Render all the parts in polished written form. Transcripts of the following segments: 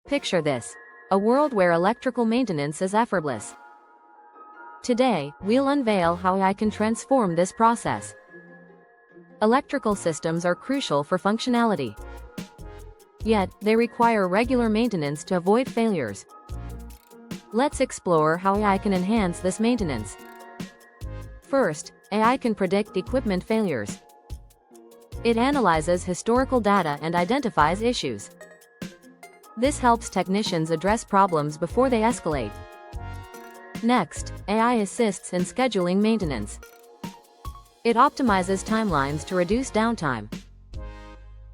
Picture this: a world where electrical maintenance is effortless. Today, we'll unveil how AI can transform this process. Electrical systems are crucial for functionality. Yet, they require regular maintenance to avoid failures. Let's explore how AI can enhance this maintenance. First, AI can predict equipment failures. It analyzes historical data and identifies issues. This helps technicians address problems before they escalate. Next, AI assists in scheduling maintenance. It optimizes timelines to reduce downtime.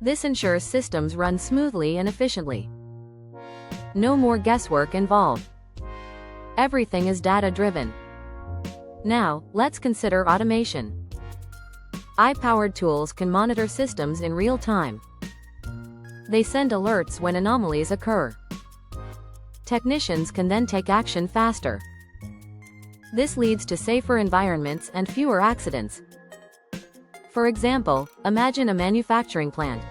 This ensures systems run smoothly and efficiently. No more guesswork involved. Everything is data-driven. Now, let's consider automation. AI-powered tools can monitor systems in real time. They send alerts when anomalies occur. Technicians can then take action faster. This leads to safer environments and fewer accidents. For example, imagine a manufacturing plant.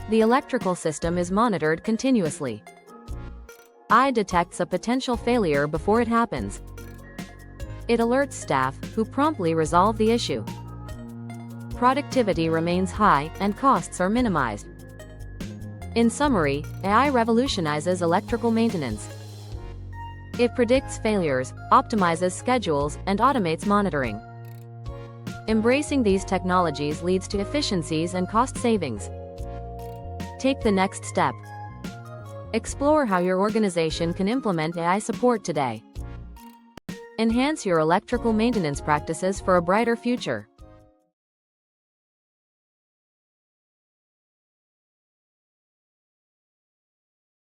The electrical system is monitored continuously. AI detects a potential failure before it happens. It alerts staff, who promptly resolve the issue. Productivity remains high, and costs are minimized. In summary, AI revolutionizes electrical maintenance. It predicts failures, optimizes schedules, and automates monitoring. Embracing these technologies leads to efficiencies and cost savings. Take the next step. Explore how your organization can implement AI support today. Enhance your electrical maintenance practices for a brighter future.